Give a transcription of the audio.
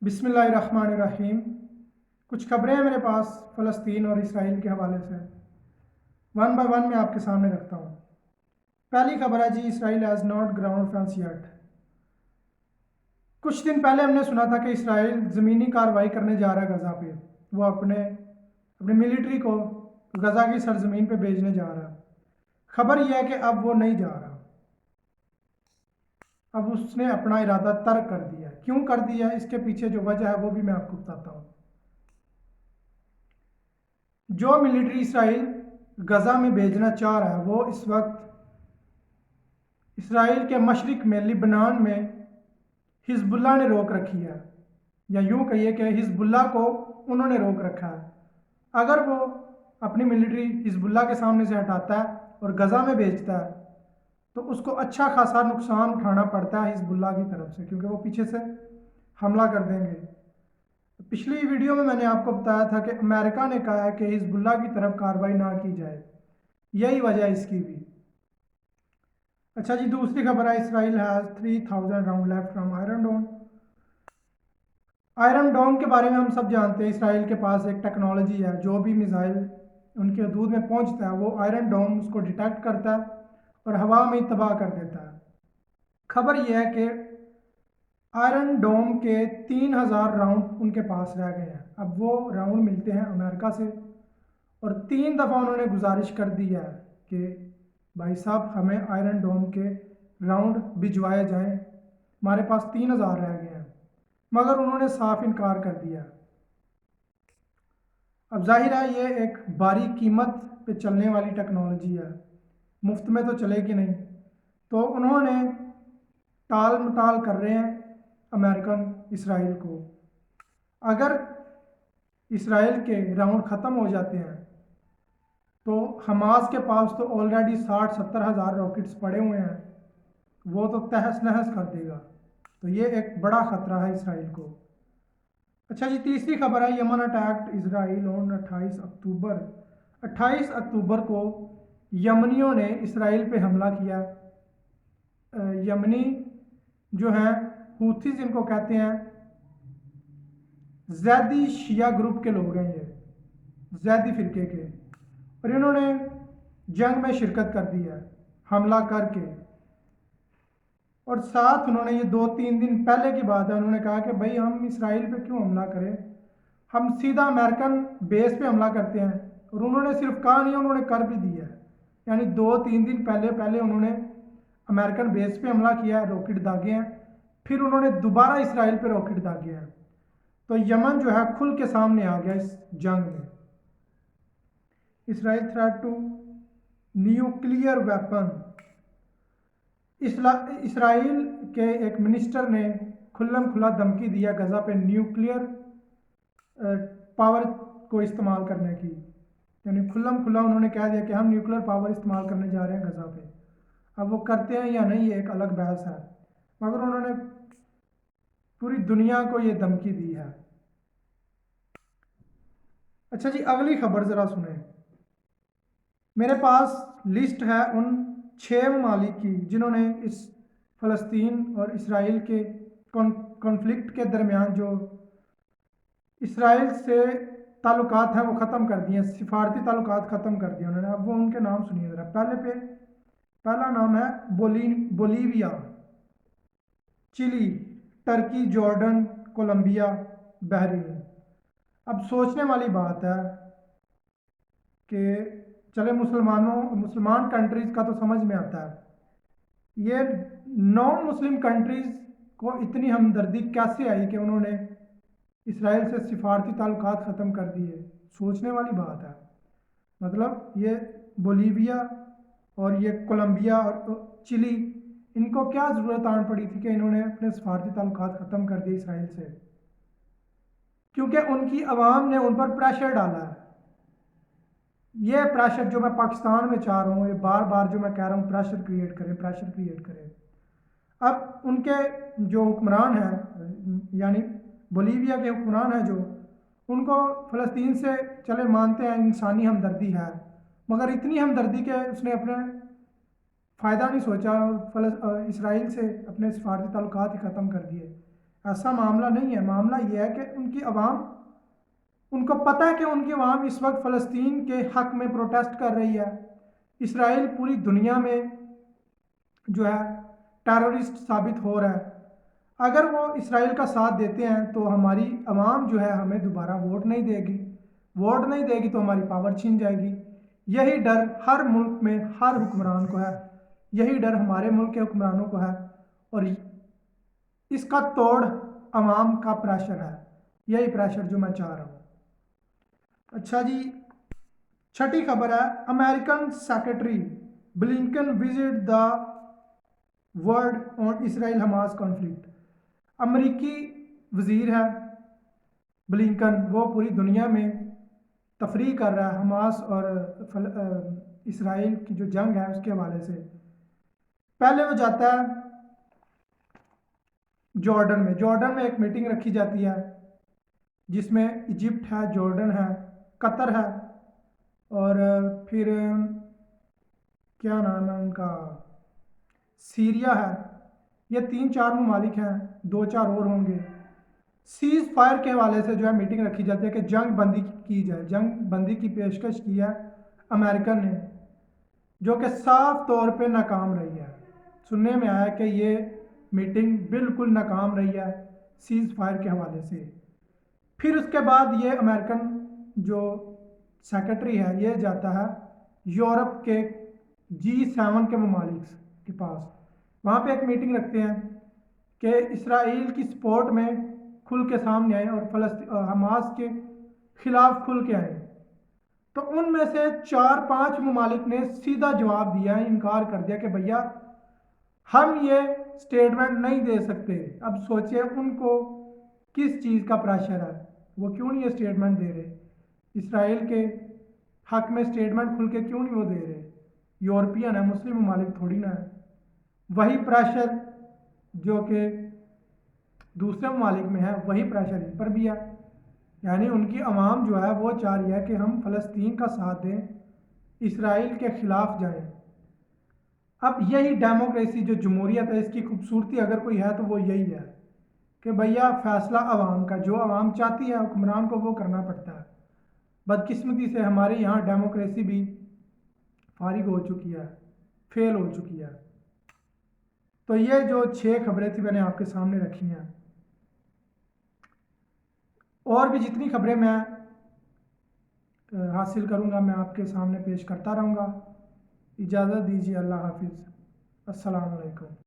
बिस्मिल्लाहिर्रहमानिर्रहीम। कुछ खबरें हैं मेरे पास फ़लस्तीन और इसराइल के हवाले से। वन बाय वन मैं आपके सामने रखता हूँ। पहली खबर है जी, Israel has not ground offence yet. कुछ दिन पहले हमने सुना था कि इसराइल ज़मीनी कार्रवाई करने जा रहा है गज़ा पे। वो अपने अपने मिलिट्री को गज़ा की सरजमीन पे भेजने जा रहा है। खबर यह है कि अब वो नहीं जा रहा, अब उसने अपना इरादा तर्क कर दिया। क्यों कर दिया, इसके पीछे जो वजह है वो भी मैं आपको बताता हूँ। जो मिलिट्री इसराइल गज़ा में भेजना चाह रहा है वो इस वक्त इसराइल के मशरिक में लिबनान में हिजबुल्लाह ने रोक रखी है, या यूं कहिए कि हिजबुल्लाह को उन्होंने रोक रखा है। अगर वो अपनी मिलिट्री हिजबुल्लाह के सामने से हटाता है और गज़ा में भेजता है तो उसको अच्छा खासा नुकसान उठाना पड़ता है हिजबुल्लाह की तरफ से, क्योंकि वो पीछे से हमला कर देंगे। पिछली वीडियो में मैंने आपको बताया था कि अमेरिका ने कहा है कि हिजबुल्लाह की तरफ कार्रवाई ना की जाए, यही वजह है इसकी भी। अच्छा जी, दूसरी खबर है, Israel has 3000 round left from Iron Dome. Iron Dome के बारे में हम सब जानते हैं, इसराइल के पास एक टेक्नोलॉजी है, जो भी मिसाइल उनके हदूद में पहुंचता है वो आयरन डोम उसको डिटेक्ट करता है और हवा में ही तबाह कर देता है। खबर यह है कि आयरन डोम के 3000 राउंड उनके पास रह गए हैं। अब वो राउंड मिलते हैं अमेरिका से और 3 दफ़ा उन्होंने गुजारिश कर दी है कि भाई साहब हमें आयरन डोम के राउंड भिजवाए जाएं, हमारे पास 3000 रह गए हैं, मगर उन्होंने साफ इनकार कर दिया। अब जाहिर है ये एक भारी कीमत पे चलने वाली टेक्नोलॉजी है, मुफ्त में तो चलेगी नहीं, तो उन्होंने टाल मटाल कर रहे हैं अमेरिकन इसराइल को। अगर इसराइल के राउंड ख़त्म हो जाते हैं तो हमास के पास तो ऑलरेडी 60-70 हज़ार रॉकेट्स पड़े हुए हैं, वो तो तहस नहस कर देगा। तो ये एक बड़ा ख़तरा है इसराइल को। अच्छा जी, तीसरी खबर है, यमन अटैक्ड इसराइल ऑन 28 अक्टूबर। 28 अक्टूबर को यमनियों ने इसराइल पे हमला किया। यमनी जो हैं हूथी जिनको कहते हैं, जैदी शिया ग्रुप के लोग हैं, ये जैदी फ़िरके के, और इन्होंने जंग में शिरकत कर दी है हमला करके। और साथ उन्होंने, ये 2-3 दिन पहले की बात है, उन्होंने कहा कि भाई हम इसराइल पे क्यों हमला करें, हम सीधा अमेरिकन बेस पे हमला करते हैं। और उन्होंने सिर्फ कहा नहीं, उन्होंने कर भी दिया है। यानी 2-3 दिन पहले उन्होंने अमेरिकन बेस पे हमला किया है, रॉकेट दागे हैं, फिर उन्होंने दोबारा इसराइल पे रॉकेट दागे हैं। तो यमन जो है खुल के सामने आ गया इस जंग में। Israel threat to nuclear weapon. Israel के एक मिनिस्टर ने खुल्लम खुला धमकी दिया गज़ा पे न्यूक्लियर पावर को इस्तेमाल करने की। यानी खुल्लम खुला उन्होंने कह दिया कि हम न्यूक्लियर पावर इस्तेमाल करने जा रहे हैं गज़ा पे। अब वो करते हैं या नहीं ये एक अलग बहस है, मगर उन्होंने पूरी दुनिया को ये धमकी दी है। अच्छा जी, अगली खबर ज़रा सुने। मेरे पास लिस्ट है उन 6 ममालिक की जिन्होंने इस फ़लस्तीन और इसराइल के कॉन्फ्लिक्ट के दरमियान जो इसराइल से ताल्लुकात हैं वो ख़त्म कर दिए, सिफारती ताल्लुकात ख़त्म कर दिए उन्होंने। अब वो उनके नाम सुनिए ज़रा। पहला नाम है Bolivia, Chile, Turkey, Jordan, Colombia, Bahrain. अब सोचने वाली बात है कि चले मुसलमान कंट्रीज़ का तो समझ में आता है, ये नॉन मुस्लिम कंट्रीज़ को इतनी हमदर्दी कैसे आई कि उन्होंने इसराइल से सिफारती ताल्लुकात ख़त्म कर दिए। सोचने वाली बात है। मतलब ये बोलीविया और ये कोलंबिया और चिली, इनको क्या ज़रूरत आन पड़ी थी कि इन्होंने अपने सिफारती ताल्लुकात ख़त्म कर दिए इसराइल से? क्योंकि उनकी आवाम ने उन पर प्रेशर डाला है। ये प्रेशर जो मैं पाकिस्तान में चाह रहा हूँ, ये बार बार जो मैं कह रहा हूँ प्रेशर क्रिएट करें। अब उनके जो हुक्मरान हैं, यानी बोलीविया के हुक्मरान हैं, जो उनको फ़लस्तीन से चले मानते हैं इंसानी हमदर्दी है, मगर इतनी हमदर्दी के उसने अपने फ़ायदा नहीं सोचा और इसराइल से अपने सिफारती ताल्लुकात ही ख़त्म कर दिए। ایسا معاملہ نہیں ہے. معاملہ یہ ہے کہ ان کی عوام، ان کو پتہ ہے کہ ان کی عوام اس وقت فلسطین کے حق میں پروٹیسٹ کر رہی ہے. اسرائیل پوری دنیا میں جو ہے ٹیررسٹ ثابت ہو رہا ہے. اگر وہ اسرائیل کا ساتھ دیتے ہیں تو ہماری عوام جو ہے ہمیں دوبارہ ووٹ نہیں دے گی. ووٹ نہیں دے گی تو ہماری پاور چھن جائے گی. یہی ڈر ہر ملک میں ہر حکمران کو ہے. یہی ڈر ہمارے ملک کے حکمرانوں کو ہے، اور اس کا توڑ عوام کا پریشر ہے. یہی پریشر جو میں چاہ رہا ہوں. اچھا جی، چھٹی خبر ہے، American secretary Blinken visit the world on Israel Hamas conflict. امریکی وزیر ہے بلنکن، وہ پوری دنیا میں تفریح کر رہا ہے حماس اور اسرائیل کی جو جنگ ہے اس کے حوالے سے. پہلے وہ جاتا ہے جارڈن میں ایک میٹنگ رکھی جاتی ہے جس میں ایجپٹ ہے، جارڈن ہے، قطر ہے، اور پھر کیا نام ہے ان کا، سیریا ہے. یہ 3-4 ممالک ہیں، 2-4 اور ہوں گے. سیز فائر کے حوالے سے جو ہے میٹنگ رکھی جاتی ہے کہ جنگ بندی کی جائے. جنگ بندی کی پیشکش کی ہے امریکن نے، جو کہ صاف طور پہ ناکام رہی ہے. سننے میں آیا کہ یہ میٹنگ بالکل ناکام رہی ہے سیز فائر کے حوالے سے. پھر اس کے بعد یہ امریکن جو سیکرٹری ہے یہ جاتا ہے یورپ کے G7 کے ممالک کے پاس. وہاں پہ ایک میٹنگ رکھتے ہیں کہ اسرائیل کی سپورٹ میں کھل کے سامنے آئیں اور حماس کے خلاف کھل کے آئیں. تو ان میں سے 4-5 ممالک نے سیدھا جواب دیا، انکار کر دیا کہ بھیا ہم یہ سٹیٹمنٹ نہیں دے سکتے. اب سوچیں ان کو کس چیز کا پریشر ہے، وہ کیوں نہیں یہ سٹیٹمنٹ دے رہے. اسرائیل کے حق میں سٹیٹمنٹ کھل کے کیوں نہیں وہ دے رہے. یورپین ہے، مسلم ممالک تھوڑی نہ ہے. وہی پریشر جو کہ دوسرے ممالک میں ہے وہی پریشر ان پر بھی ہے. یعنی ان کی عوام جو ہے وہ چاہ رہی ہے کہ ہم فلسطین کا ساتھ دیں، اسرائیل کے خلاف جائیں. اب یہی ڈیموکریسی جو جمہوریت ہے اس کی خوبصورتی اگر کوئی ہے تو وہ یہی ہے کہ بھیا فیصلہ عوام کا، جو عوام چاہتی ہے حکمران کو وہ کرنا پڑتا ہے. بدقسمتی سے ہمارے یہاں ڈیموکریسی بھی فارغ ہو چکی ہے، فیل ہو چکی ہے. تو یہ جو 6 خبریں تھیں میں نے آپ کے سامنے رکھی ہیں. اور بھی جتنی خبریں میں حاصل کروں گا میں آپ کے سامنے پیش کرتا رہوں گا. اجازت دیجیے، اللہ حافظ، السلام علیکم.